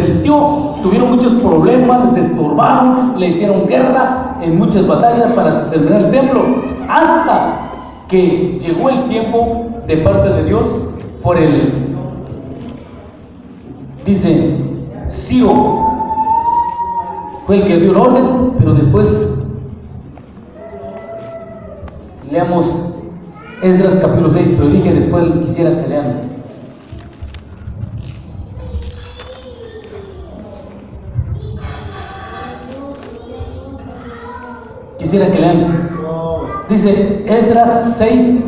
permitió. Tuvieron muchos problemas, les estorbaron, le hicieron guerra en muchas batallas para terminar el templo, hasta que llegó el tiempo de parte de Dios por dice, Ciro fue el que dio el orden, pero después leamos Esdras capítulo 6, pero dije después quisiera que lean. Quisiera que lean. Dice Esdras 6,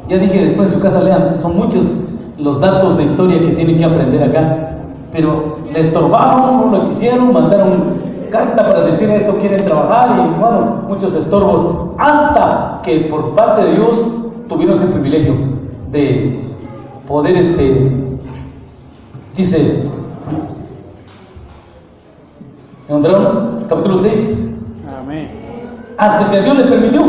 ya dije después en su casa lean, son muchos los datos de historia que tienen que aprender acá, pero le estorbaron, no lo quisieron, mandaron carta para decir esto, quieren trabajar, y bueno, muchos estorbos, hasta que por parte de Dios tuvieron ese privilegio de poder, dice, ¿encontraron? Capítulo 6. Amén. Hasta que Dios les permitió,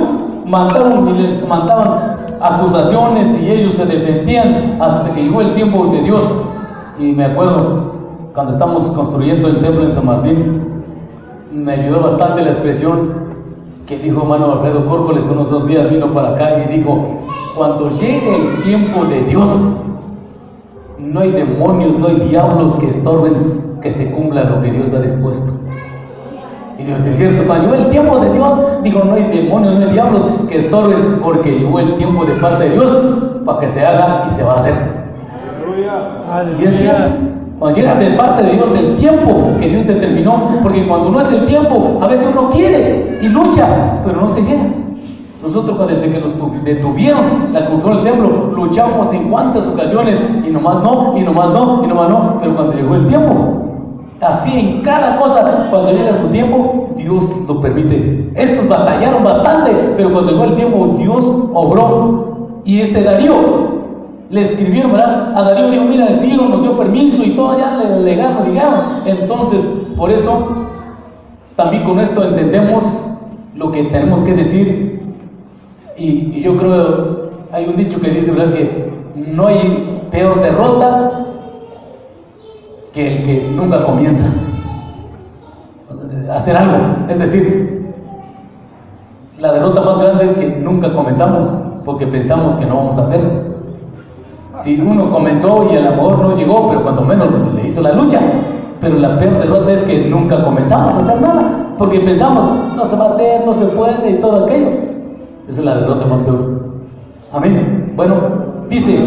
mandaron y les mandaban acusaciones y ellos se defendían hasta que llegó el tiempo de Dios. Y me acuerdo cuando estamos construyendo el templo en San Martín, me ayudó bastante la expresión que dijo hermano Alfredo Córcoles. Unos 2 días vino para acá y dijo: cuando llegue el tiempo de Dios, no hay demonios, no hay diablos que estorben que se cumpla lo que Dios ha dispuesto. Y Dios, es cierto, cuando llegó el tiempo de Dios, dijo, no hay demonios, no hay diablos que estorben, porque llegó el tiempo de parte de Dios para que se haga y se va a hacer. Aleluya. Y es cierto, cuando llega de parte de Dios el tiempo que Dios determinó, porque cuando no es el tiempo, a veces uno quiere y lucha, pero no se llega. Nosotros desde que nos detuvieron la construcción del templo, luchamos en cuantas ocasiones, y nomás no, y nomás no, y nomás no, pero cuando llegó el tiempo, así en cada cosa, cuando llega su tiempo, Dios lo permite. Estos batallaron bastante, pero cuando llegó el tiempo, Dios obró. Y Darío, le escribieron, ¿verdad? A Darío dijo, mira, el Ciro nos dio permiso y todo, ya le legaron. Entonces, por eso, también con esto entendemos lo que tenemos que decir. Y yo creo, hay un dicho que dice, ¿verdad?, que no hay peor derrota que el que nunca comienza a hacer algo. Es decir, la derrota más grande es que nunca comenzamos, porque pensamos que no vamos a hacer. Si uno comenzó y a lo mejor no llegó, pero cuando menos le hizo la lucha. Pero la peor derrota es que nunca comenzamos a hacer nada, porque pensamos, no se va a hacer, no se puede y todo aquello. Esa es la derrota más peor. Amén. Bueno, dice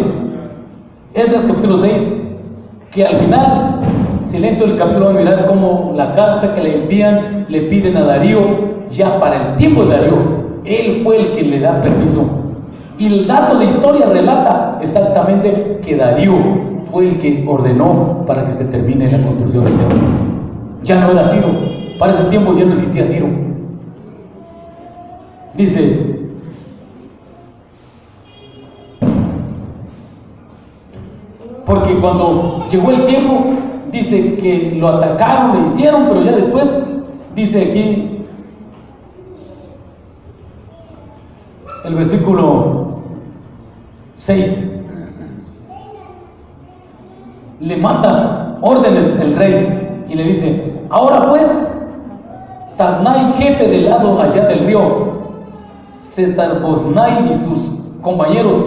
Esdras capítulo 6, que al final, si leen todo el capítulo, van a mirar cómo la carta que le envían, le piden a Darío, ya para el tiempo de Darío, él fue el que le da permiso. Y el dato de historia relata exactamente que Darío fue el que ordenó para que se termine la construcción del templo. Ya no era Ciro, para ese tiempo ya no existía Ciro. Dice, porque cuando llegó el tiempo, dice que lo atacaron, le hicieron, pero ya después, dice aquí, el versículo 6, le mata órdenes el rey y le dice, ahora pues, Tatnai, jefe del lado allá del río, Setar-Boznai y sus compañeros,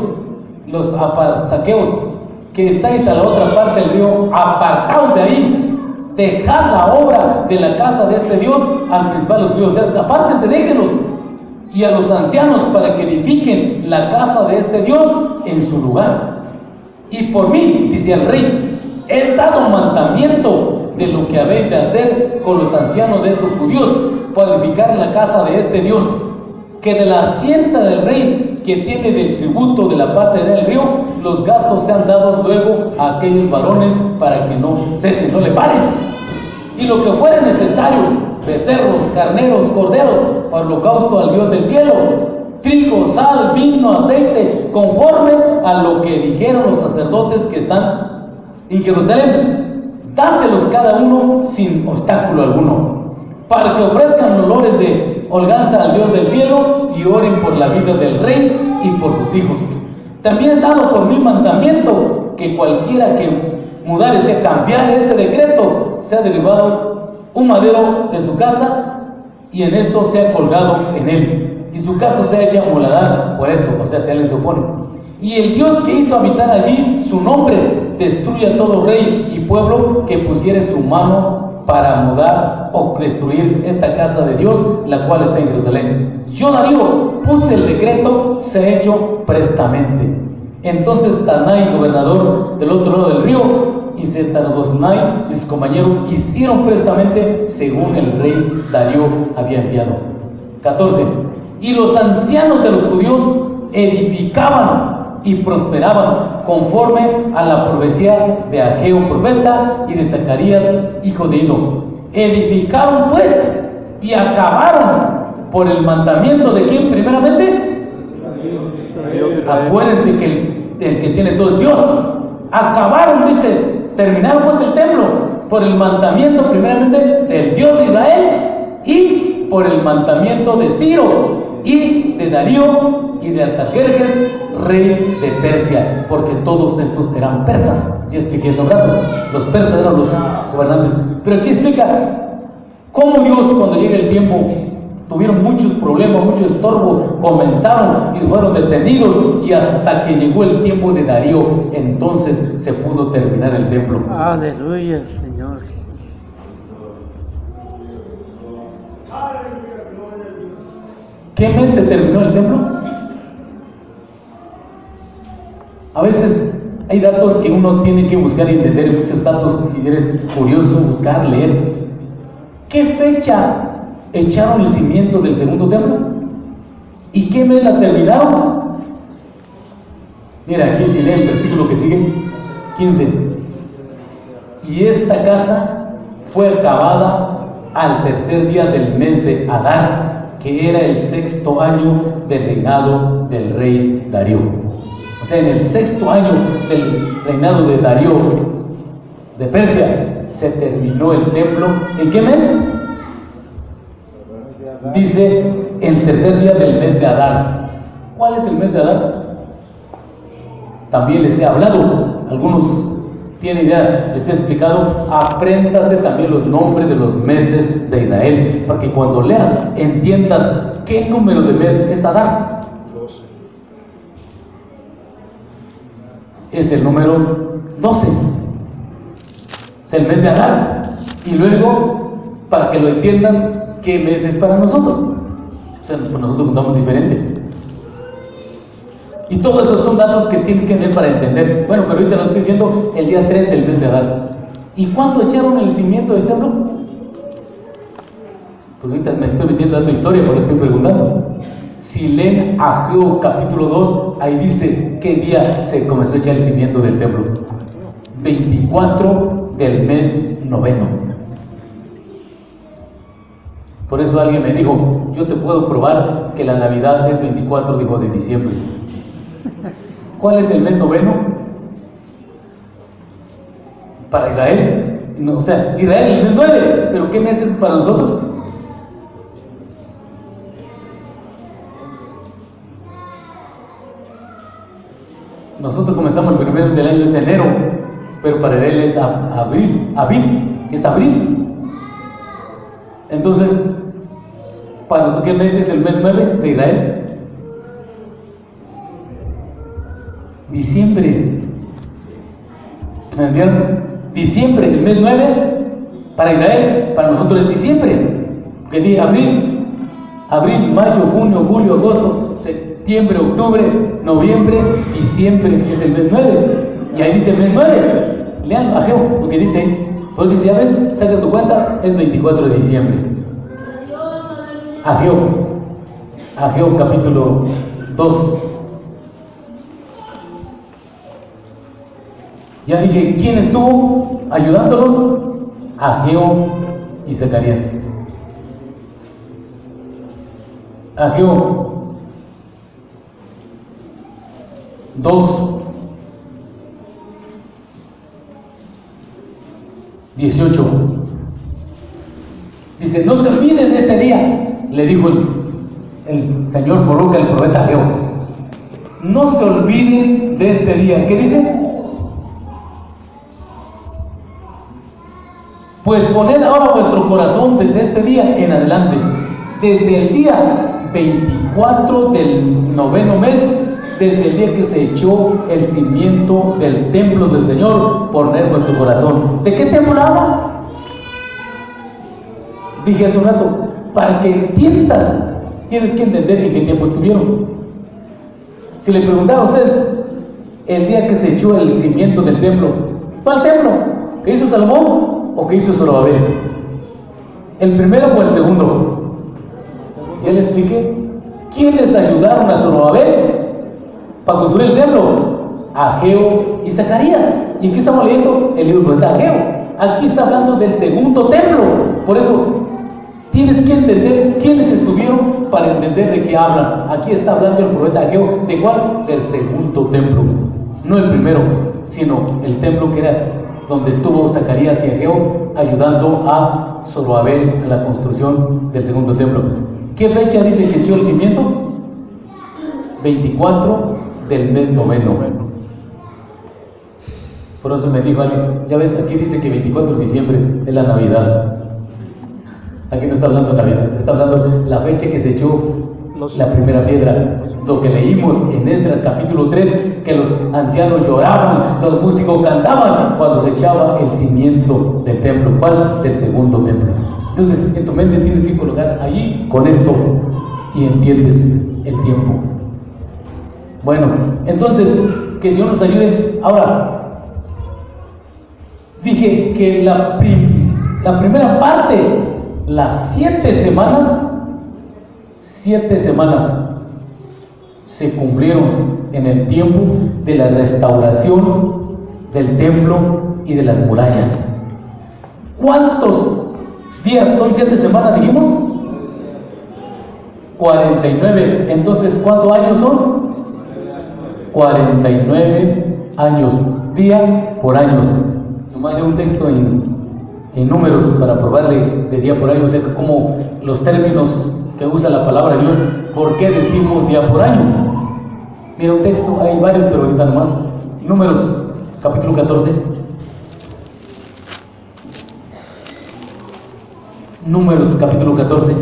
los aparsaqueos, que estáis a la otra parte del río, apartaos de ahí, dejad la obra de la casa de este Dios al principal de los judíos, o sea, apártense, déjenlos, y a los ancianos para que edifiquen la casa de este Dios en su lugar. Y por mí, dice el rey, he dado mandamiento de lo que habéis de hacer con los ancianos de estos judíos para edificar la casa de este Dios, que de la hacienda del rey que tiene del tributo de la parte del río, los gastos sean dados luego a aquellos varones para que no cesen, no le paren. Y lo que fuera necesario, becerros, carneros, corderos, para holocausto al Dios del cielo, trigo, sal, vino, aceite, conforme a lo que dijeron los sacerdotes que están en Jerusalén, dáselos cada uno sin obstáculo alguno, para que ofrezcan olores de holganza al Dios del cielo y oren por la vida del rey y por sus hijos. También es dado por mi mandamiento que cualquiera que mudare, o sea, cambiar este decreto, se ha derribado un madero de su casa y en esto se ha colgado en él, y su casa se ha hecho muladar por esto, o sea, si alguien se opone. Y el Dios que hizo habitar allí su nombre destruye a todo rey y pueblo que pusiere su mano para mudar o destruir esta casa de Dios, la cual está en Jerusalén. Yo, Darío, puse el decreto, se ha hecho prestamente. Entonces Tanai, gobernador del otro lado del río, y Setar-Boznai y sus compañeros hicieron prestamente según el rey Darío había enviado. 14. Y los ancianos de los judíos edificaban y prosperaban conforme a la profecía de Ageo profeta y de Zacarías hijo de Ido. Edificaron pues y acabaron por el mandamiento de quién primeramente. Acuérdense que el que tiene todo es Dios. Acabaron, dice, terminaron pues el templo por el mandamiento primeramente del Dios de Israel y por el mandamiento de Ciro y de Darío y de Artajerjes, rey de Persia, porque todos estos eran persas. Ya expliqué eso un rato. Los persas eran los gobernantes. Pero aquí explica cómo Dios, cuando llega el tiempo, tuvieron muchos problemas, mucho estorbo, comenzaron y fueron detenidos, y hasta que llegó el tiempo de Darío, entonces se pudo terminar el templo. Aleluya, Señor. ¿Qué mes se terminó el templo? A veces hay datos que uno tiene que buscar y entender, muchos datos, si eres curioso, buscar, leer. ¿Qué fecha echaron el cimiento del segundo templo? ¿Y qué mes la terminaron? Mira, aquí si lee el versículo que sigue, 15. Y esta casa fue acabada al tercer día del mes de Adar, que era el 6º año del reinado del rey Darío. O sea, en el 6º año del reinado de Darío de Persia se terminó el templo. ¿En qué mes? Dice el tercer día del mes de Adar. ¿Cuál es el mes de Adar? También les he hablado, algunos tienen idea, les he explicado. Apréndase también los nombres de los meses de Israel, para que cuando leas entiendas qué número de mes es Adar. 12. Es el número 12, es el mes de Adar. Y luego, para que lo entiendas, ¿qué mes es para nosotros? O sea, pues nosotros contamos diferente. Y todos esos son datos que tienes que tener para entender. Bueno, pero ahorita lo estoy diciendo el día 3 del mes de Adar. ¿Y cuándo echaron el cimiento del templo? Porque ahorita me estoy metiendo a tu historia, porque estoy preguntando. Si leen Ageo capítulo 2, ahí dice qué día se comenzó a echar el cimiento del templo. 24 del mes noveno. Por eso alguien me dijo, yo te puedo probar que la Navidad es 24, dijo, de diciembre. ¿Cuál es el mes noveno? Para Israel. No, o sea, Israel es el mes 9, pero ¿qué mes es para nosotros? Nosotros comenzamos el primer mes del año, es enero, pero para Israel es abril, es abril. Entonces, ¿para nosotros qué mes es el mes 9 de Israel? Diciembre. ¿Me entendieron? Diciembre, el mes 9 para Israel, para nosotros es diciembre. Que dice abril, mayo, junio, julio, agosto, septiembre, octubre, noviembre, diciembre, es el mes 9. Y ahí dice el mes 9. Lean Ageo, lo que dice ahí. Pues dice, ya ves, saca tu cuenta, es 24 de diciembre. Ageo capítulo 2. Ya dije, ¿quién estuvo ayudándolos? Ageo y Zacarías. Ageo 2, 18. Dice, no se olviden de este día, le dijo el Señor por boca del profeta Ageo. No se olviden de este día. ¿Qué dice? Pues poned ahora vuestro corazón desde este día en adelante, desde el día 24 del 9º mes, desde el día que se echó el cimiento del templo del Señor, poner vuestro corazón. ¿De qué templo habla? Dije hace un rato, para que entiendas, tienes que entender en qué tiempo estuvieron. Si le preguntara a ustedes, el día que se echó el cimiento del templo, ¿cuál templo? ¿Qué hizo Salomón o qué hizo Zorobabel? ¿El primero o el segundo? Ya le expliqué. ¿Quiénes ayudaron a Zorobabel para construir el templo? Ageo y Zacarías. Y aquí estamos leyendo el libro de Ageo. Aquí está hablando del segundo templo. Por eso tienes que entender quiénes estuvieron para entender de qué hablan. Aquí está hablando el profeta Ageo. ¿De cuál? Del segundo templo. No el primero, sino el templo que era donde estuvo Zacarías y Ageo ayudando a Zorobabel a la construcción del segundo templo. ¿Qué fecha dice que echó el cimiento? 24 del mes 9º. Por eso me dijo alguien, ya ves, aquí dice que 24 de diciembre es la Navidad. Aquí no está hablando de Navidad, está hablando la fecha que se echó la primera piedra. Lo que leímos en Esdras capítulo 3, que los ancianos lloraban, los músicos cantaban cuando se echaba el cimiento del templo. ¿Cuál? Del segundo templo. Entonces, en tu mente tienes que colocar allí con esto y entiendes el tiempo. Bueno, entonces, que el Señor nos ayude. Ahora, dije que la primera parte, las 7 semanas se cumplieron en el tiempo de la restauración del templo y de las murallas. ¿Cuántos días son 7 semanas, dijimos? 49. Entonces, ¿cuántos años son? 49 años, día por año. Nomás leo un texto en números para probarle de día por año, o sea, como los términos que usa la palabra de Dios, ¿por qué decimos día por año? Mira un texto, hay varios, pero ahorita nomás. Números, capítulo 14. Números, capítulo 14.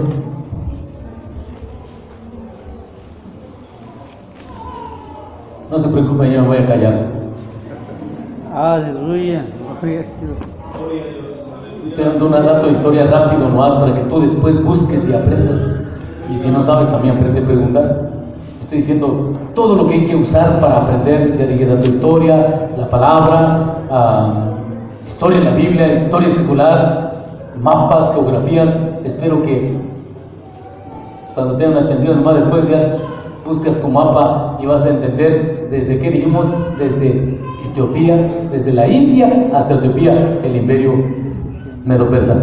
No se preocupen, yo me voy a callar. Aleluya. Estoy dando un dato de historia rápido nomás para que tú después busques y aprendas. Y si no sabes, también aprende a preguntar. Estoy diciendo todo lo que hay que usar para aprender. Ya dije, dato historia, la palabra, historia de la Biblia, historia secular, mapas, geografías. Espero que cuando tenga una chancita nomás después ya buscas tu mapa y vas a entender desde qué dijimos, desde Etiopía, desde la India hasta Etiopía, el imperio medo-persa.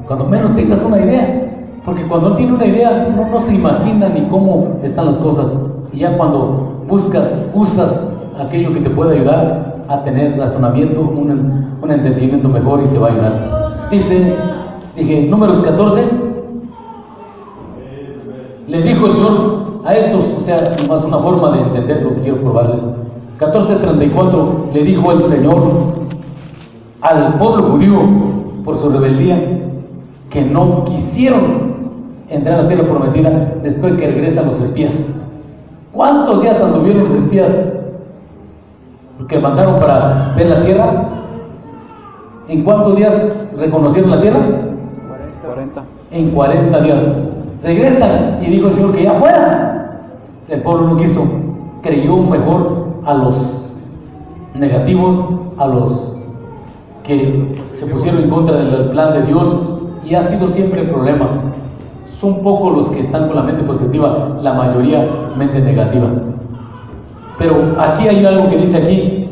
Cuando menos tengas una idea, porque cuando no tiene una idea no se imagina ni cómo están las cosas, y ya cuando buscas, usas aquello que te puede ayudar a tener razonamiento, un entendimiento mejor, y te va a ayudar. Dije, números 14, le dijo el Señor a estos, o sea, más una forma de entender lo que quiero probarles. 14:34, le dijo el Señor al pueblo judío por su rebeldía, que no quisieron entrar a la tierra prometida después que regresan los espías. ¿Cuántos días anduvieron los espías que mandaron para ver la tierra? ¿En cuántos días reconocieron la tierra? 40. En 40 días. Regresan y dijo el Señor que ya fueran. El pueblo no quiso, creyó mejor a los negativos, a los que se pusieron en contra del plan de Dios, y ha sido siempre el problema. Son pocos los que están con la mente positiva, la mayoría mente negativa. Pero aquí hay algo que dice aquí,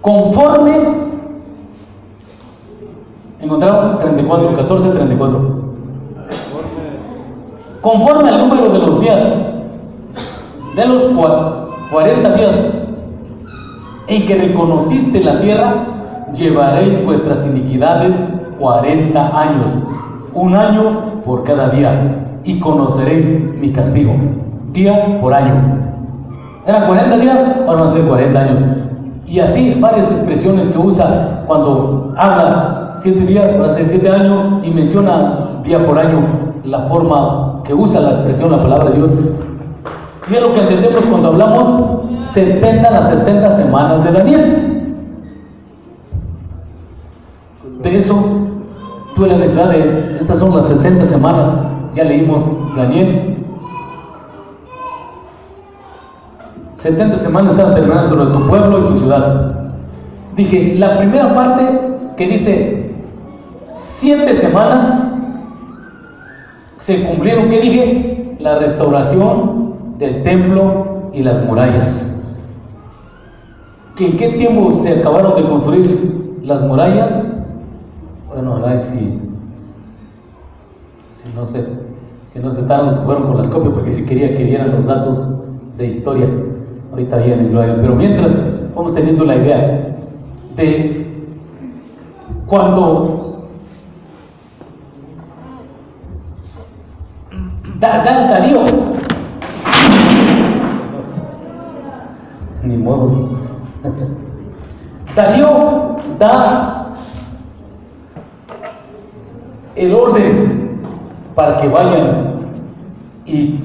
conforme, encontraron 34, 14:34, conforme al número de los días, de los 40 días en que reconociste la tierra, llevaréis vuestras iniquidades 40 años, un año por cada día, y conoceréis mi castigo, día por año. ¿Eran 40 días? Ahora van a ser 40 años. Y así varias expresiones que usa cuando habla 7 días, hace 7 años, y menciona día por año la forma que usa la expresión, la palabra de Dios. Y es lo que entendemos cuando hablamos 70, las 70 semanas de Daniel. De eso tuve la necesidad de, estas son las 70 semanas, ya leímos Daniel. 70 semanas están terminadas sobre tu pueblo y tu ciudad. Dije, la primera parte que dice 7 semanas se cumplieron, ¿qué dije? La restauración del templo y las murallas. ¿Que en qué tiempo se acabaron de construir las murallas? Bueno, ahora si no se tardan, se fueron con las copias, porque si quería que vieran los datos de historia. Ahorita viene, pero mientras vamos teniendo la idea de cuando Darío, ni modos, Darío da el orden para que vayan y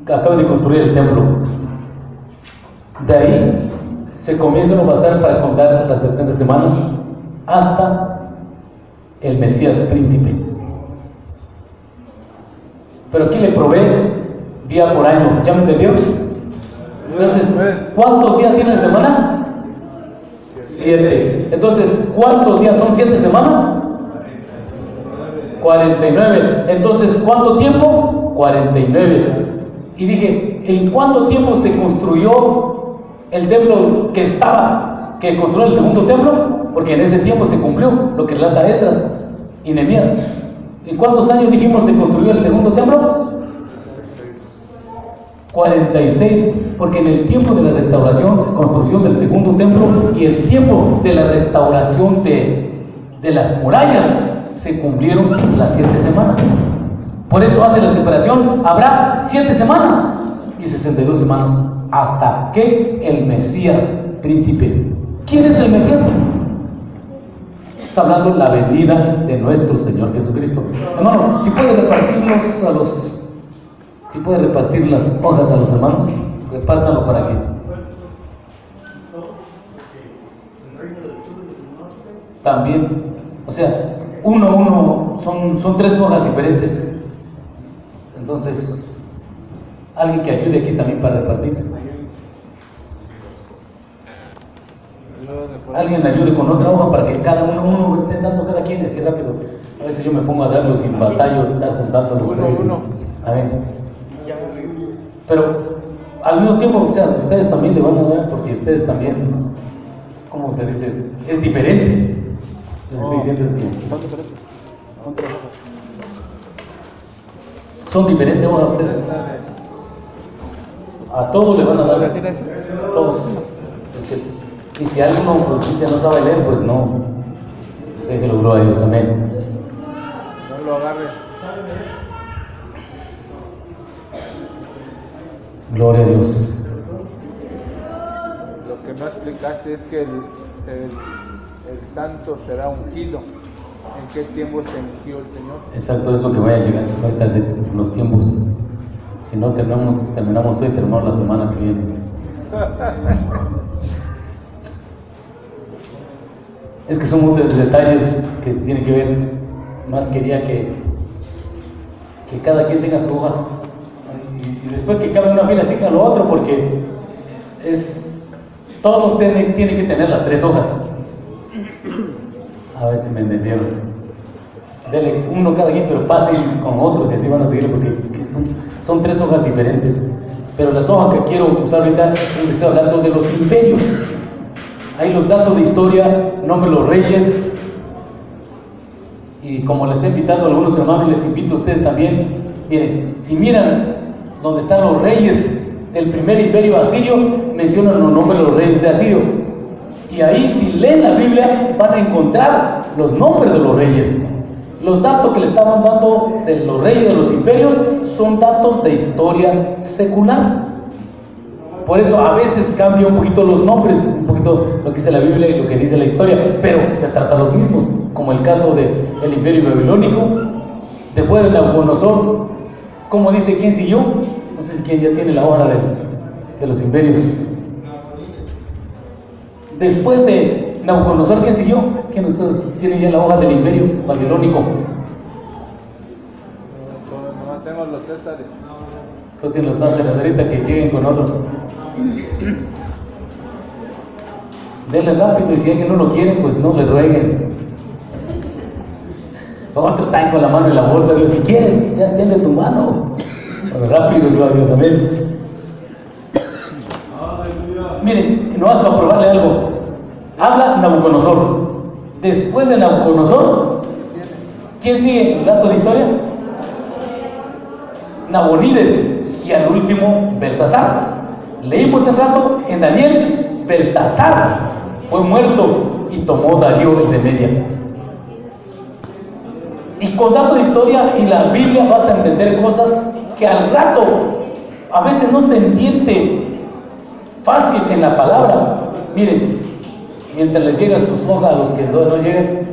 acaben de construir el templo. De ahí se comienzan a basar para contar las 70 semanas hasta el Mesías príncipe. Pero aquí le provee día por año. ¿Ya me entendió? Entonces, ¿cuántos días tiene la semana? 7. Entonces, ¿cuántos días son 7 semanas? 49. Entonces, ¿cuánto tiempo? 49. Y dije, ¿en cuánto tiempo se construyó el templo que construyó el segundo templo? Porque en ese tiempo se cumplió lo que relata Esdras y Nehemías. ¿En cuántos años dijimos se construyó el segundo templo? 46, porque en el tiempo de la restauración, construcción del segundo templo, y el tiempo de la restauración de las murallas, se cumplieron las 7 semanas. Por eso hace la separación, habrá 7 semanas y 62 semanas hasta que el Mesías príncipe. ¿Quién es el Mesías? Está hablando de la venida de nuestro Señor Jesucristo. Hermano, si puede repartir las hojas a los hermanos, repártanlo para que. También, o sea, son 3 hojas diferentes. Entonces, alguien que ayude aquí también para repartir. Alguien ayude con otra hoja para que cada uno esté dando cada quien así rápido. A veces yo me pongo a darlo sin batallo, estar juntando los tres. A ver. Pero al mismo tiempo, o sea, ustedes también le van a dar, porque ustedes también, ¿cómo se dice? Es diferente. Lo que estoy diciendo es que son diferentes hojas ustedes. A todos le van a dar. A todos. Y si alguno pues dice no sabe leer, pues no, déjelo, gloria a Dios, amén. No lo agarre. Gloria a Dios. Lo que no explicaste es que el santo será ungido. ¿En qué tiempo se ungió el Señor? Exacto, es lo que vaya a llegar ahorita de los tiempos. Si no terminamos hoy, terminamos la semana que viene. Es que son muchos detalles que tienen que ver. Más quería que cada quien tenga su hoja. Y después que cada una fila siga lo otro, porque todos tienen que tener las 3 hojas. A ver si me entendieron. Dele uno cada quien, pero pasen con otros y así van a seguir, porque son 3 hojas diferentes. Pero las hojas que quiero usar ahorita, estoy hablando de los imperios. Hay los datos de historia, nombre de los reyes. Y como les he invitado a algunos hermanos, les invito a ustedes también. Miren, si miran donde están los reyes del primer imperio asirio, mencionan los nombres de los reyes de Asirio. Y ahí, si leen la Biblia, van a encontrar los nombres de los reyes. Los datos que le estaban dando de los reyes de los imperios son datos de historia secular. Por eso a veces cambia un poquito los nombres, un poquito lo que dice la Biblia y lo que dice la historia, pero se trata los mismos, como el caso del imperio babilónico. Después de Nabucodonosor, ¿cómo dice quién siguió? No sé si quién ya tiene la hoja de los imperios. Después de Nabucodonosor, ¿quién siguió? ¿Quién de ustedes tiene ya la hoja del imperio babilónico? No tengo los Césares. Tú tienes los Césares, ahorita que lleguen con otro. Denle rápido, y si alguien no lo quiere, pues no le rueguen. Otros están con la mano en la bolsa. Dios, si quieres, ya extiende tu mano. Pero rápido, gloria a Dios, amén. Miren, nomás para probarle algo. Habla Nabucodonosor. Después de Nabucodonosor, ¿quién sigue el dato de historia? Nabonides. Y al último, Belsasar. Leímos el rato en Daniel, Belsasar fue muerto y tomó Darío el de Media. Y con dato de historia y la Biblia vas a entender cosas que al rato a veces no se entiende fácil en la palabra. Miren, mientras les llega sus hojas a los que no llegan,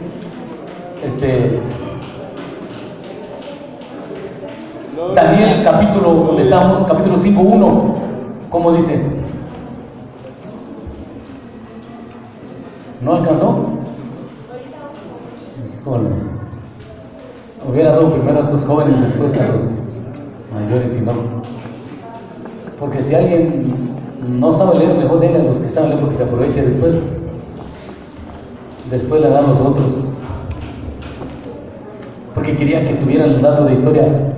Daniel capítulo, donde estamos, capítulo 5:1, ¿cómo dice? ¿No alcanzó? Híjole. Hubiera dado primero a estos jóvenes, después a los mayores, y no. Porque si alguien no sabe leer, mejor denle a los que saben leer, porque se aproveche después. Después le dan a los otros. Porque quería que tuvieran el dato de historia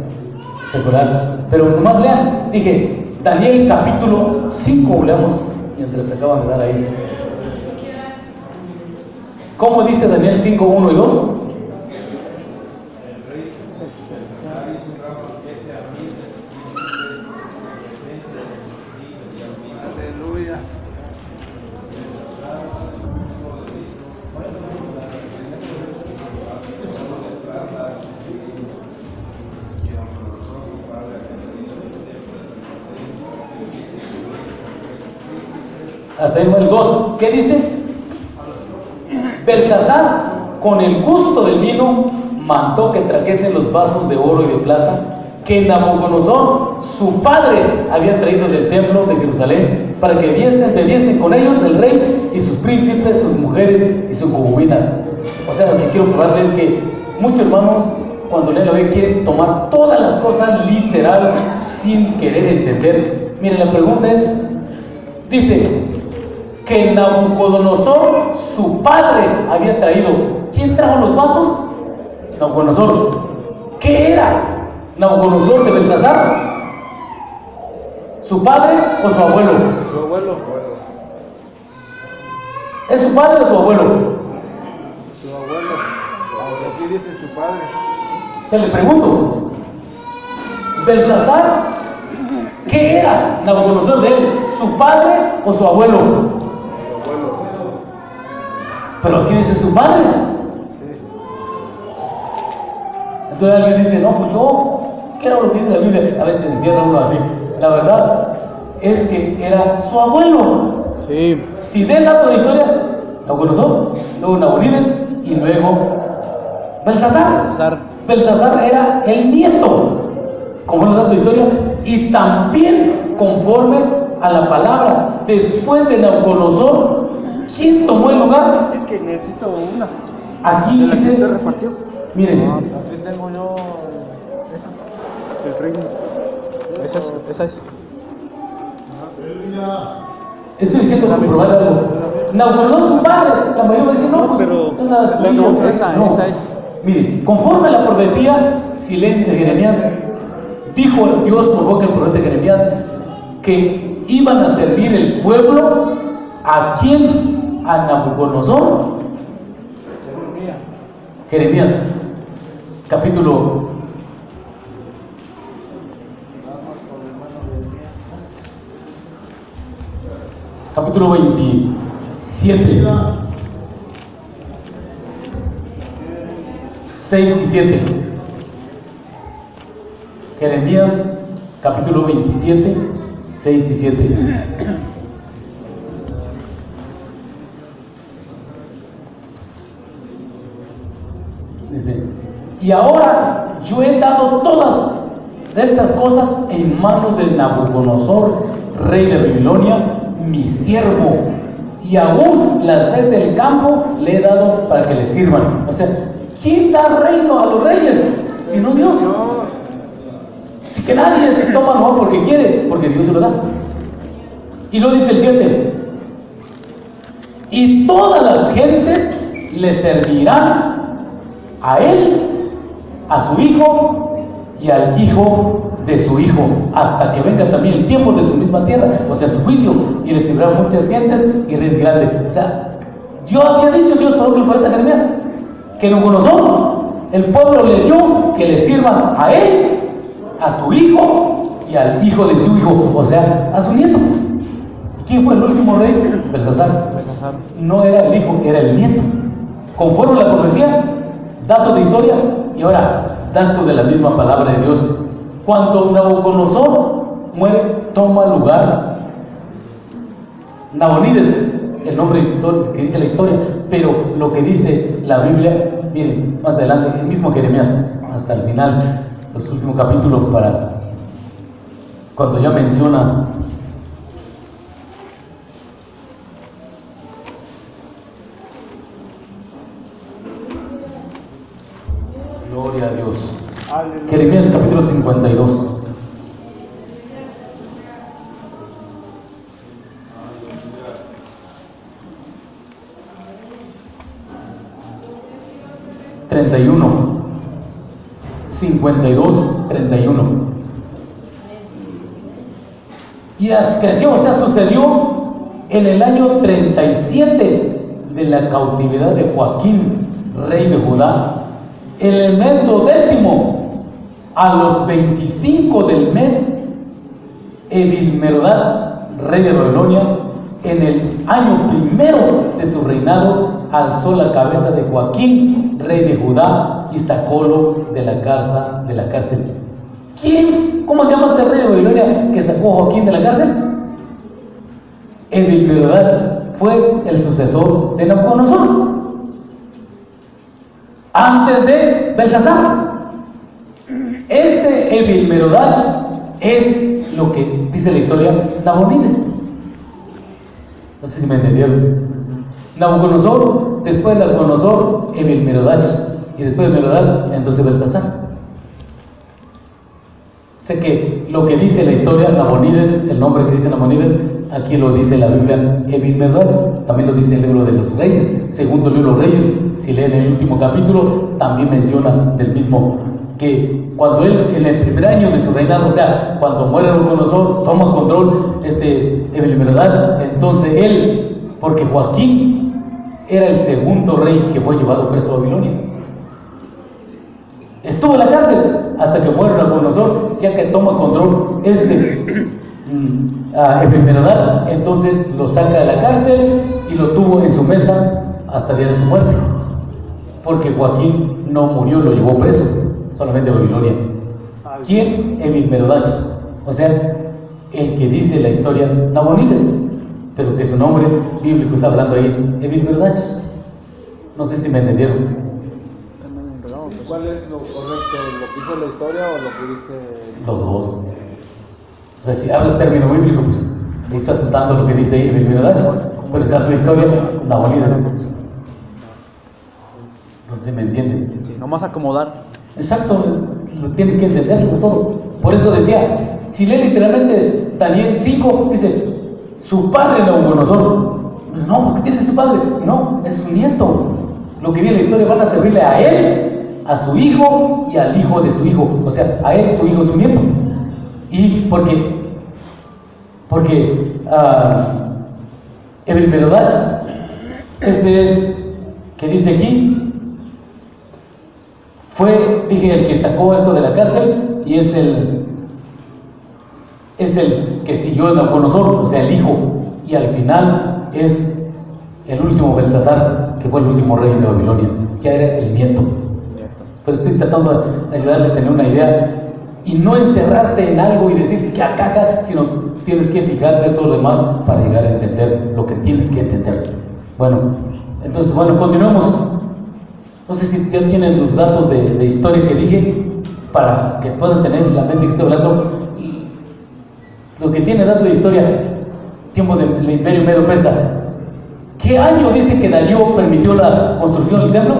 secular. Pero nomás lean, dije, Daniel capítulo 5, leamos mientras se acaban de dar ahí. ¿Cómo dice Daniel 5, 1 y 2? Aleluya. Hasta ahí el 2. ¿Qué dice? Belsasar, con el gusto del vino, mandó que trajesen los vasos de oro y de plata que Nabucodonosor, su padre, había traído del templo de Jerusalén, para que bebiesen con ellos el rey y sus príncipes, sus mujeres y sus concubinas. O sea, lo que quiero probarles es que muchos hermanos, cuando leen la Biblia, quieren tomar todas las cosas literal sin querer entender. Miren, la pregunta es, dice que Nabucodonosor, su padre, había traído. ¿Quién trajo los vasos? Nabucodonosor. ¿Qué era Nabucodonosor de Belsasar? ¿Su padre o su abuelo? Su abuelo. ¿Es su padre o su abuelo? Su abuelo. Aquí dice su padre. Se le pregunto, Belsasar, ¿qué era Nabucodonosor de él? ¿Su padre o su abuelo? Su abuelo. Pero aquí dice su padre. Sí. Entonces alguien dice, no, pues yo, ¿qué era lo que dice la Biblia? A veces encierra uno así. La verdad es que era su abuelo. Sí. Si del dato de historia, Nabucodonosor, luego Nabonides y luego Belsasar. Belsasar era el nieto, como es el dato de historia, y también conforme a la palabra, después de Nabucodonosor, ¿quién tomó el lugar? Es que necesito una. Aquí ¿De la que dice, usted repartió? miren, Aquí tengo yo esa. El reino. Esa es. estoy diciendo para probar algo. Nabucodonosor, su padre, la mayoría dice, no, pues, pero es la suya. no, esa es. Miren, conforme a la profecía, si leen de Jeremías, dijo Dios por boca del profeta Jeremías que iban a servir el pueblo a quién, a Nabucodonosor. Jeremías, capítulo 27, 6 y 7. Jeremías capítulo 27, 6 y 7. Dice, y ahora yo he dado todas estas cosas en manos de Nabucodonosor, rey de Babilonia, mi siervo, y aún las bestias del campo le he dado para que le sirvan. O sea, ¿quién da reino a los reyes sino Dios? Así que nadie toma lo porque quiere, porque Dios se lo da. Y lo dice el 7. Y todas las gentes le servirán a él, a su hijo y al hijo de su hijo, hasta que venga también el tiempo de su misma tierra, o sea, su juicio, y le servirán muchas gentes y reyes grandes. O sea, yo había dicho Dios por el profeta Jeremías que Nabucodonosor, el pueblo le dio que le sirvan a él, a su hijo y al hijo de su hijo, o sea, a su nieto. ¿Quién fue el último rey? Belsasar. No era el hijo, era el nieto. Conforme a la profecía, datos de historia y ahora datos de la misma palabra de Dios. Cuando Nabucodonosor muere, toma lugar Nabonides, el nombre que dice la historia, pero lo que dice la Biblia, miren, más adelante, el mismo Jeremías, hasta el final, los últimos capítulos, para cuando ya menciona gloria a Dios. Aleluya. Jeremías capítulo 52. (31) 52, 31. Y creció, o sea, sucedió en el año 37 de la cautividad de Joaquín, rey de Judá, en el mes 12º, a los 25 del mes, Evilmerodach, rey de Babilonia, en el año primero de su reinado, alzó la cabeza de Joaquín, rey de Judá, y sacólo de la cárcel. ¿Quién? ¿Cómo se llama este rey de Babilonia que sacó a Joaquín de la cárcel? Evilmerodach fue el sucesor de Nabucodonosor, antes de Belsasar. Este Evilmerodach es lo que dice la historia Nabonides. No sé si me entendieron. Nabucodonosor, después de Nabucodonosor, Evilmerodach, y después de Merodach, entonces Belsasar. Sé que lo que dice la historia Nabonides, el nombre que dice Nabonides, aquí lo dice la Biblia Evilmerodach, también lo dice el libro de los Reyes, segundo libro de los Reyes. Si leen el último capítulo, también menciona del mismo, que cuando él, en el primer año de su reinado, o sea, cuando muere Nabucodonosor, toma control Evilmerodach, entonces él, porque Joaquín era el segundo rey que fue llevado preso a Babilonia, estuvo en la cárcel hasta que muere Nabucodonosor, ya que toma control Evilmerodach, entonces lo saca de la cárcel y lo tuvo en su mesa hasta el día de su muerte, porque Joaquín no murió, lo llevó preso solamente a Babilonia. ¿Quién? Evilmerodach, o sea, el que dice la historia Nabonides, pero que su nombre bíblico está hablando ahí, Evilmerodach. No sé si me entendieron. ¿Cuál es lo correcto? ¿Lo que dice la historia o lo que dice...? Los dos. O sea, si hablas término bíblico, pues ahí estás usando lo que dice Evilmerodach, pero está tu historia Nabonides. No sé si me entienden. Sí, nomás acomodar. Exacto, lo tienes que entenderlo, pues todo. Por eso decía, si lee literalmente Daniel 5, dice, su padre Nabucodonosor. Pues no, ¿por qué tiene que ser su padre? No, es su nieto. Lo que viene en la historia van a servirle a él, a su hijo y al hijo de su hijo. O sea, a él, su hijo, su nieto. Y porque Evilmerodach, este es, que dice aquí, fue, dije, el que sacó esto de la cárcel, y es el que siguió a Nabucodonosor, o sea, el hijo, y al final es el último Belsasar, que fue el último rey de Babilonia, ya era el nieto. Pero estoy tratando de ayudarle a tener una idea y no encerrarte en algo y decir que acá, sino tienes que fijarte en todo lo demás para llegar a entender lo que tienes que entender. Bueno, entonces, continuemos. No sé si ya tienen los datos de historia que dije, para que puedan tener en la mente que estoy hablando. Lo que tiene datos de historia, tiempo del Imperio Medo-Persa. ¿Qué año dice que Darío permitió la construcción del templo?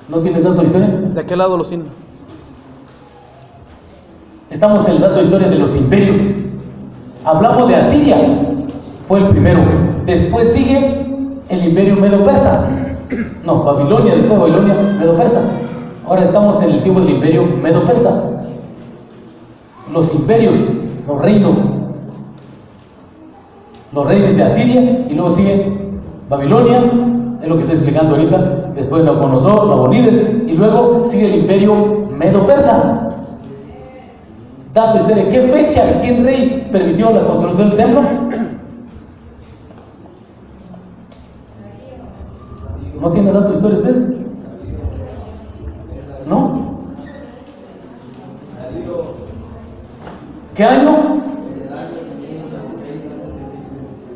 ¿No tienes datos de historia? ¿De qué lado los tienen? Estamos en el dato de historia de los imperios. Hablamos de Asiria, fue el primero. Después sigue el Imperio Medo-Persa. No, Babilonia, después Babilonia, Medo-Persa. Ahora estamos en el tiempo del Imperio Medo-Persa. Los imperios, los reinos, los reyes de Asiria, y luego sigue Babilonia, es lo que estoy explicando ahorita. Después Nabucodonosor, Nabonides, y luego sigue el Imperio Medo-Persa. Dato historia, ¿qué fecha, quién rey permitió la construcción del templo? ¿No tiene dato de historia ustedes? ¿No? ¿Qué año?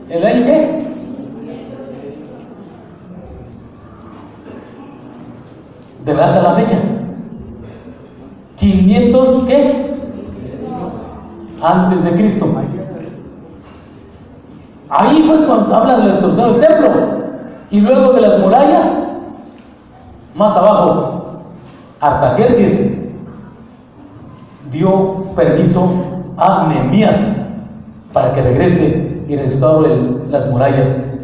¿El año qué? Relata la fecha. 500 ¿qué? Antes de Cristo. Ahí fue cuando habla de la destrucción del templo. Y luego de las murallas, más abajo, Artajerjes dio permiso a Nehemías para que regrese y restaure las murallas.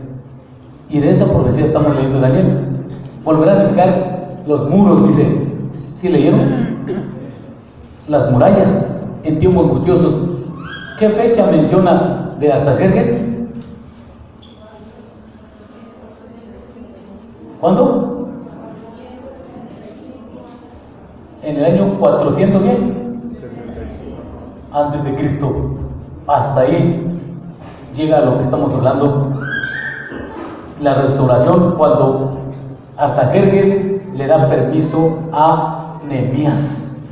Y de esa profecía estamos leyendo en Daniel. Volverá a edificar los muros, dice. ¿Sí leyeron? Las murallas en tiempos angustiosos. ¿Qué fecha menciona de Artajerjes? ¿Cuándo? En el año 400 ¿qué? Antes de Cristo. Hasta ahí llega lo que estamos hablando, la restauración, cuando Artajerjes le da permiso a Nehemías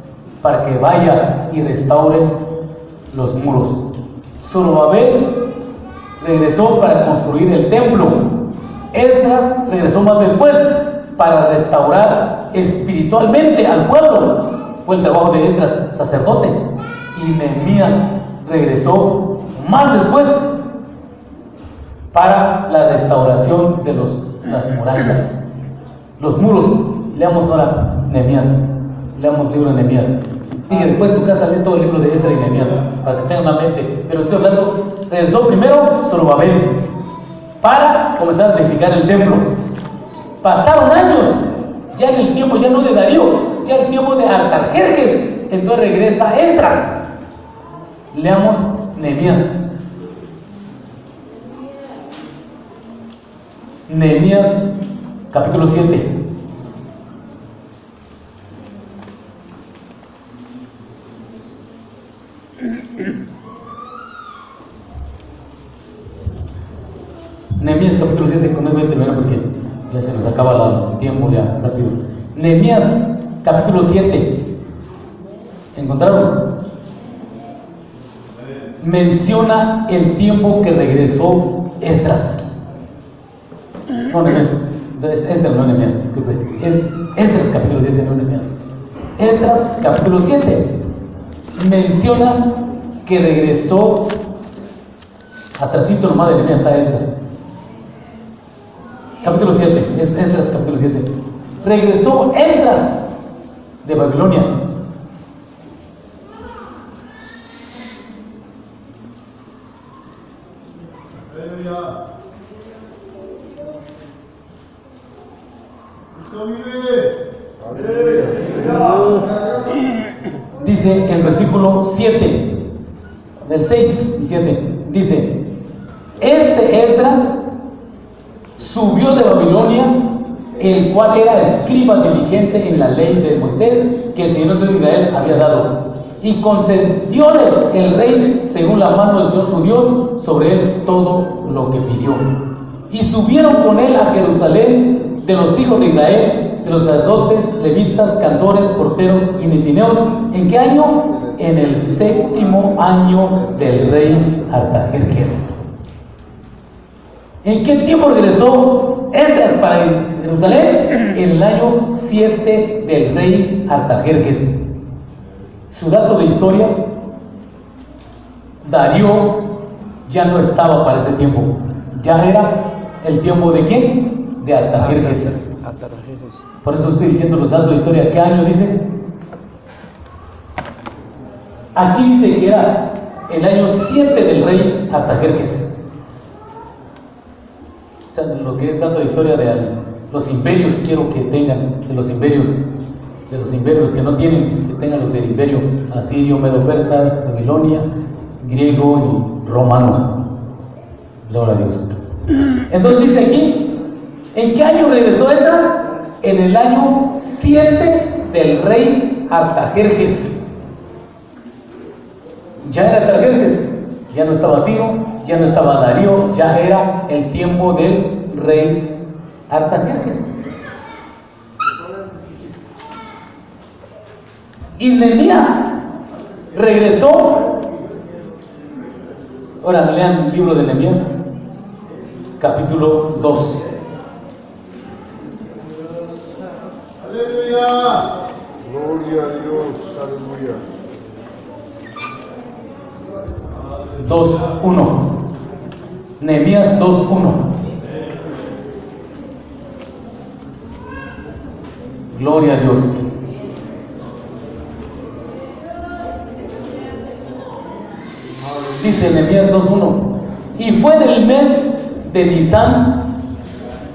para que vaya y restaure los muros. Zorobabel regresó para construir el templo. Esdras regresó más después para restaurar espiritualmente al pueblo. Fue el trabajo de Esdras, sacerdote. Y Nehemías regresó más después para la restauración de las murallas, los muros. Leamos ahora Nehemías. Leamos el libro de Nehemías. Dije, después en tu casa lee todo el libro de Esdras y Nehemías para que tengan una mente. Pero estoy hablando, regresó primero Zorobabel para comenzar a edificar el templo. Pasaron años, ya en el tiempo ya no de Darío, ya el tiempo de Artajerjes. Entonces regresa Esdras. Leamos Nehemías. Nehemías capítulo 7. Nehemías capítulo 7, con él voy a terminar porque ya se nos acaba el tiempo ya rápido. Nehemías capítulo 7. ¿Encontraron? Menciona el tiempo que regresó Esdras. No, Nehemías. Esdras, no Nehemías, disculpe. Es Esdras capítulo 7, no Nehemías. Esdras capítulo 7 menciona que regresó. Atrasito nomás de Nehemías está Esdras. Capítulo 7, es Esdras capítulo 7. Regresó Esdras de Babilonia. Dice el versículo 7, del 6 y 7, dice: este Esdras subió de Babilonia, el cual era escriba diligente en la ley de Moisés que el Señor de Israel había dado, y concedióle el rey según la mano del Señor su Dios sobre él todo lo que pidió. Y subieron con él a Jerusalén de los hijos de Israel, de los sacerdotes, levitas, cantores, porteros y netineos. ¿En qué año? en el 7º año del rey Artajerjes. ¿En qué tiempo regresó Esdras para Jerusalén? En el año 7 del rey Artajerjes. Su dato de historia: Darío ya no estaba para ese tiempo, ya era el tiempo de ¿quién? De Artajerjes. Por eso estoy diciendo los datos de historia. ¿Qué año dice? Aquí dice que era el año 7 del rey Artajerjes. O sea, lo que es dato de historia de los imperios, quiero que tengan, de los imperios que no tienen, que tengan los del imperio asirio, medo-persa, babilonia, griego y romano. Gloria a Dios. Entonces dice aquí, ¿en qué año regresó Esdras? En el año 7 del rey Artajerjes. Ya era Artajerjes, ya no estaba Ciro, ya no estaba Darío, ya era el tiempo del rey Artajerjes. Y Nehemías regresó. Ahora lean el libro de Nehemías, capítulo 2. Aleluya. Gloria a Dios. Aleluya. 2:1. Nehemías 2:1. Gloria a Dios. Dice Nehemías 2:1: y fue en el mes de Nisán,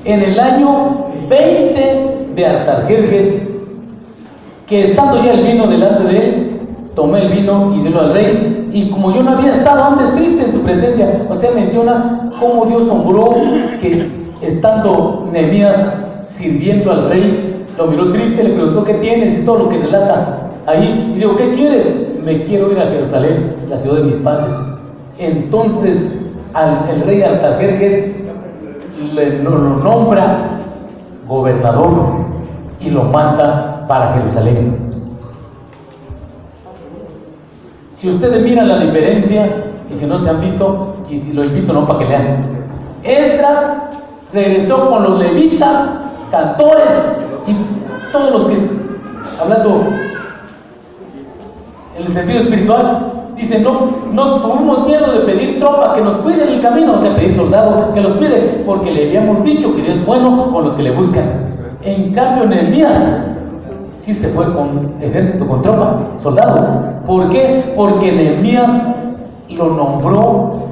en el año 20 de Artajerjes, que estando ya el vino delante de él, tomé el vino y délo al rey. Y como yo no había estado antes triste en su presencia, o sea, menciona cómo Dios sombró que estando Nehemías sirviendo al rey, lo miró triste, le preguntó qué tienes y todo lo que relata ahí. Y digo, ¿qué quieres? Me quiero ir a Jerusalén, la ciudad de mis padres. Entonces el rey Artajerjes lo nombra gobernador y lo manda para Jerusalén. Si ustedes miran la diferencia, y si no se han visto, y si lo invito no para que lean, Esdras regresó con los levitas, cantores y todos los que, hablando en el sentido espiritual, dice, no tuvimos miedo de pedir tropa que nos cuide en el camino, o sea, pedir soldado que los cuide, porque le habíamos dicho que Dios es bueno con los que le buscan. En cambio, Nehemías sí se fue con ejército, con tropa, soldado. ¿Por qué? Porque Nehemías lo nombró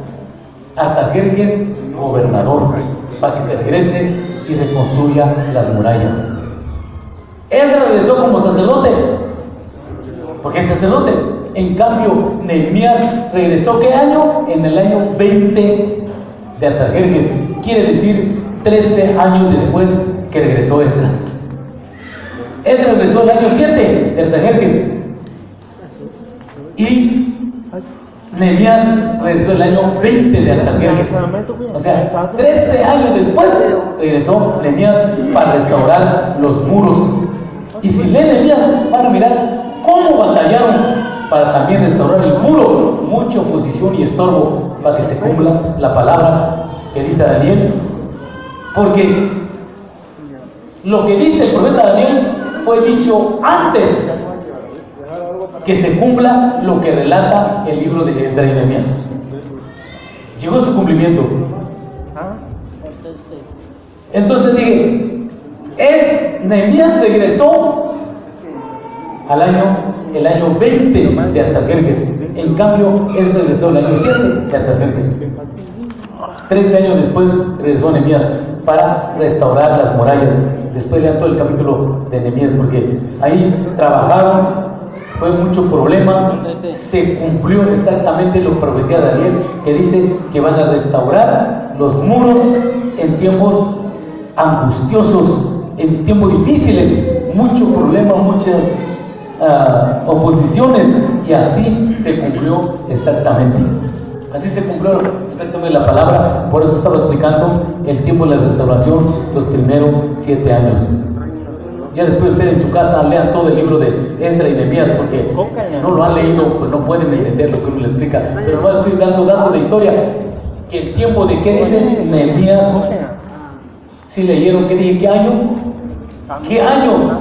Artajerjes gobernador, para que se regrese y reconstruya las murallas. Esdras regresó como sacerdote, porque es sacerdote. En cambio, Nehemías regresó, ¿qué año? En el año 20 de Artajerjes. Quiere decir 13 años después que regresó Esdras. Esdras regresó el año 7 de Artajerjes. Y Nehemías regresó el año 20 de Artajerjes. O sea, 13 años después regresó Nehemías para restaurar los muros. Y si leen Nehemías, van a mirar cómo batallaron para también restaurar el muro. Mucha oposición y estorbo para que se cumpla la palabra que dice Daniel. Porque lo que dice el profeta Daniel fue dicho antes que se cumpla lo que relata el libro de Esdras y Nehemías. Llegó su cumplimiento. Entonces dije, Nehemías regresó el año 20 de Artajerjes. En cambio, regresó el año 7 de Artajerjes. 13 años después regresó Nehemías para restaurar las murallas. Después lean todo el capítulo de Nehemías, porque ahí trabajaron. Fue mucho problema, se cumplió exactamente lo que profecía Daniel, que dice que van a restaurar los muros en tiempos angustiosos, en tiempos difíciles, mucho problema, muchas oposiciones, y así se cumplió exactamente. Así se cumplió exactamente la palabra. Por eso estaba explicando el tiempo de la restauración, los primeros 7 años. Ya después ustedes en su casa lean todo el libro de Esdras y Nehemías, porque si no lo han leído, pues no pueden entender lo que uno le explica. Pero nomás estoy dando la historia, que el tiempo de qué dice Nehemías, si leyeron, ¿qué dije? ¿Qué año? ¿Qué año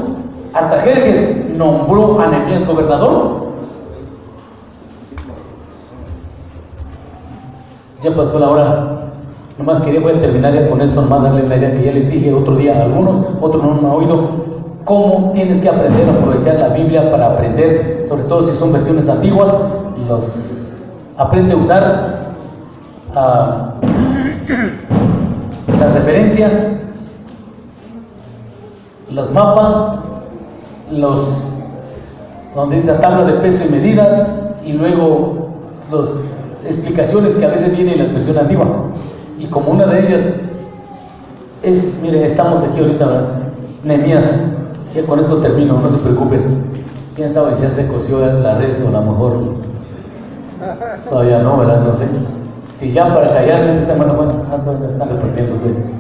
Artajerjes nombró a Nehemías gobernador? Ya pasó la hora. Nomás voy a terminar ya con esto, nomás darle la idea que ya les dije otro día a algunos, otros no me han oído, cómo tienes que aprender a aprovechar la Biblia para aprender, sobre todo si son versiones antiguas, aprende a usar las referencias, los mapas, donde dice la tabla de peso y medidas, y luego las explicaciones que a veces vienen en la expresión antigua. Y como una de ellas es, mire, estamos aquí ahorita, ¿verdad? Nehemías, ya con esto termino, no se preocupen. Quién sabe si ya se coció la res o a lo mejor todavía no, ¿verdad? No sé. Si ya para callarme, esta mano, bueno, todavía están repartiendo.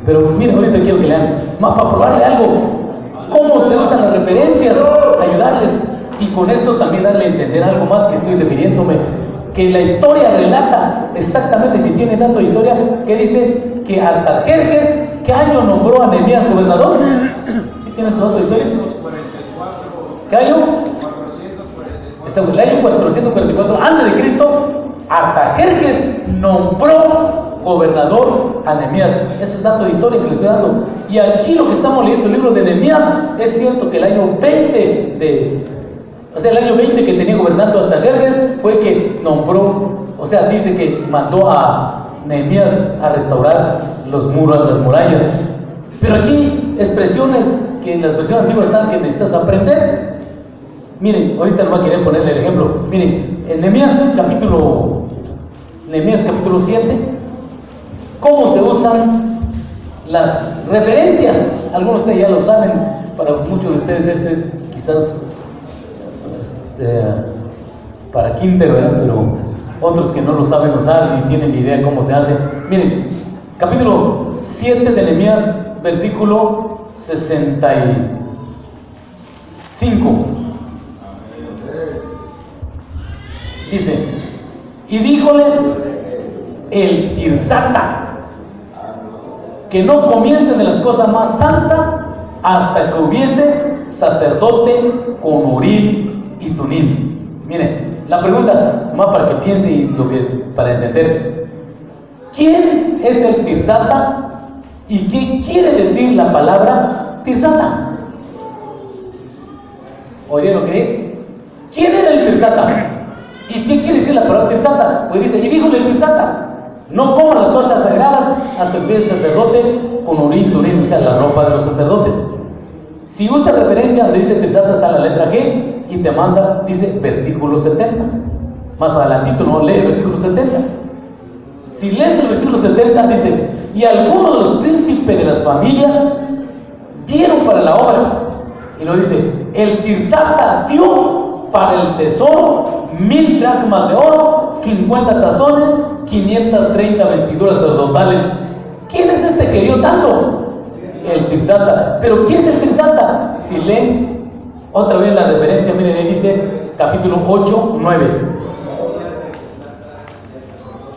Pero miren, ahorita quiero que lean, más para probarle algo, cómo se usan las referencias, ayudarles. Y con esto también darle a entender algo más que estoy refiriéndome, que la historia relata exactamente, si tiene dato de historia, que dice que Artajerjes, ¿qué año nombró a Nehemías gobernador? ¿Sí tienes dato de historia? ¿Qué año? El año 444 antes de Cristo, Artajerjes nombró gobernador a Nehemías. Eso es dato de historia que les estoy dando. Y aquí lo que estamos leyendo, el libro de Nehemías, es cierto que el año 20 el año 20 que tenía gobernando Artajerjes fue que nombró, dice que mandó a Nehemías a restaurar los muros, las murallas. Pero aquí expresiones que en las versiones antiguas están que necesitas aprender. Miren, ahorita no voy a querer ponerle el ejemplo. Miren, en Nehemías capítulo 7, ¿cómo se usan las referencias? Algunos de ustedes ya lo saben, para muchos de ustedes este es quizás para kinder, ¿verdad? Pero otros que no lo saben usar ni tienen ni idea cómo se hace. Miren, capítulo 7 de Nehemías, versículo 65. Dice: y díjoles el Tirsata que no comiencen de las cosas más santas hasta que hubiese sacerdote con Urim y Tumim. Miren, la pregunta, más para que piense y para entender, ¿quién es el Tirsata y qué quiere decir la palabra Tirsata? ¿Oyeron lo que? ¿Quién era el Tirsata? ¿Y qué quiere decir la palabra Tirsata? Pues dice, y díjole el Tirsata, no coman las cosas sagradas hasta que empiece el sacerdote con Urim y Tumim, la ropa de los sacerdotes. Si usa referencia donde dice Tirsata está la letra G y te manda, dice versículo 70. Más adelantito no lee el versículo 70. Si lees el versículo 70 dice, y algunos de los príncipes de las familias dieron para la obra. Y lo dice, el Tirsata dio para el tesoro 1000 dracmas de oro, 50 tazones, 530 vestiduras sacerdotales. ¿Quién es este que dio tanto? El Tirsata. ¿Pero quién es el Tirsata? Si leen otra vez la referencia, miren, ahí dice capítulo 8, 9.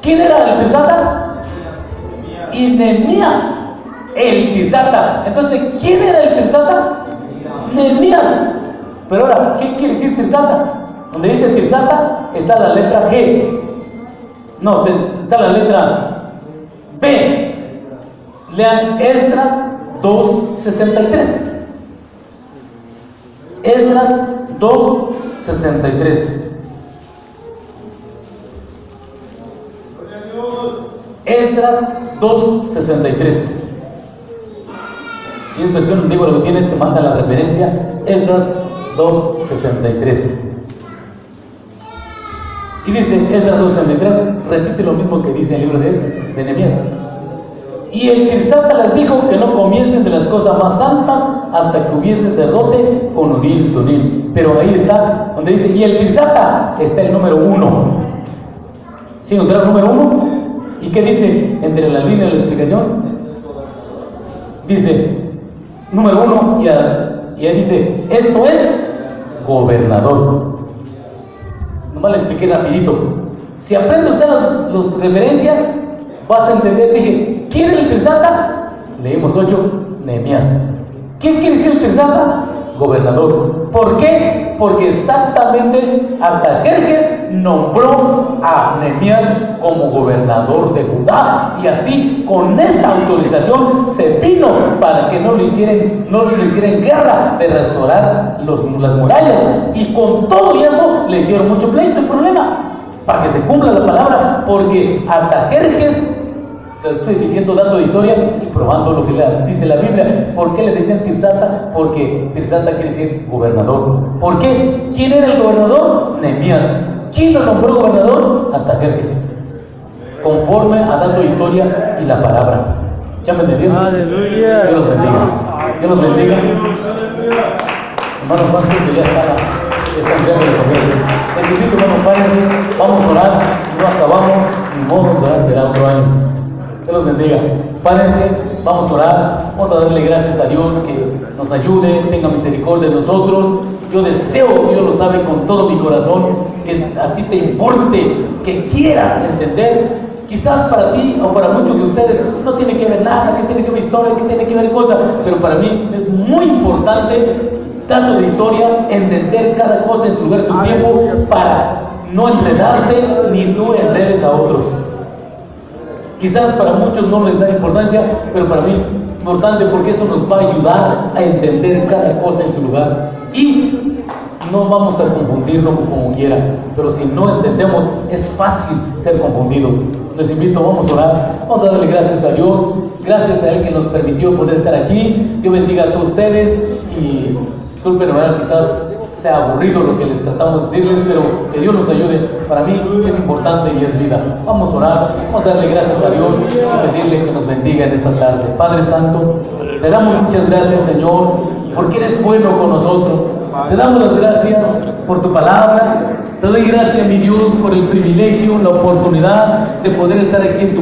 ¿Quién era el Tirsata? Y Nehemías, el Tirsata. Entonces, ¿quién era el Tirsata? Nehemías. Pero ahora, ¿qué quiere decir Tirsata? Donde dice Tirsata está la letra G. No, está la letra B. Lean Esdras 2:63. Esdras 2:63. Esdras 2:63. Si es versión antigua lo que tienes, te manda la referencia. Esdras 2:63. Y dice Esdras 2:63, repite lo mismo que dice el libro de Esdras, de Nehemías. Y el Tirsata les dijo que no comiesen de las cosas más santas hasta que hubiese sacerdote con Urim y Tumim. Pero ahí está, donde dice, y el Tirsata está el número 1. ¿Sí encontraron el número 1? ¿Y qué dice entre las líneas de la explicación? Dice, número 1, Y él dice, esto es gobernador. Nomás le expliqué rapidito. Si aprendes a usar las referencias, vas a entender. Dije, ¿quién es el Tirsata? Leímos 8, Nehemías. ¿Quién quiere decir el Tirsata? Gobernador. ¿Por qué? Porque exactamente Artajerjes nombró a Nehemías como gobernador de Judá, y así con esa autorización se vino para que no le hicieran guerra de restaurar las murallas, y con todo eso le hicieron mucho pleito y problema para que se cumpla la palabra, porque Artajerjes, te estoy diciendo, dando de historia y probando lo que dice la Biblia. ¿Por qué le decían Tirsata? Porque Tirsata quiere decir gobernador. ¿Por qué? ¿Quién era el gobernador? Nehemías. ¿Quién lo nombró gobernador? Artajerjes, conforme a dando de historia y la palabra. ¿Ya me entendieron? Aleluya. Dios los bendiga. Dios los bendiga. Hermanos, más que ya está en breve de comer. Les invito, hermanos, párense, vamos a orar. No acabamos, ni modos, ¿verdad? Será otro año. Dios los bendiga. Párense, vamos a orar, vamos a darle gracias a Dios que nos ayude, tenga misericordia de nosotros. Yo deseo, Dios lo sabe con todo mi corazón, que a ti te importe, que quieras entender. Quizás para ti o para muchos de ustedes no tiene que ver nada, que tiene que ver historia, que tiene que ver cosas, pero para mí es muy importante, tanto de historia, entender cada cosa en su lugar, su tiempo, para no enredarte ni tú enredes a otros. Quizás para muchos no les da importancia, pero para mí es importante, porque eso nos va a ayudar a entender cada cosa en su lugar. Y no vamos a confundirnos como quiera, pero si no entendemos, es fácil ser confundido. Les invito, vamos a orar, vamos a darle gracias a Dios, gracias a Él que nos permitió poder estar aquí. Dios bendiga a todos ustedes, y disculpen, hermano, quizás sea aburrido lo que les tratamos de decirles, pero que Dios nos ayude. Para mí es importante y es vida. Vamos a orar, vamos a darle gracias a Dios y pedirle que nos bendiga en esta tarde. Padre Santo, te damos muchas gracias, Señor, porque eres bueno con nosotros. Te damos las gracias por tu palabra. Te doy gracias, mi Dios, por el privilegio, la oportunidad de poder estar aquí en tu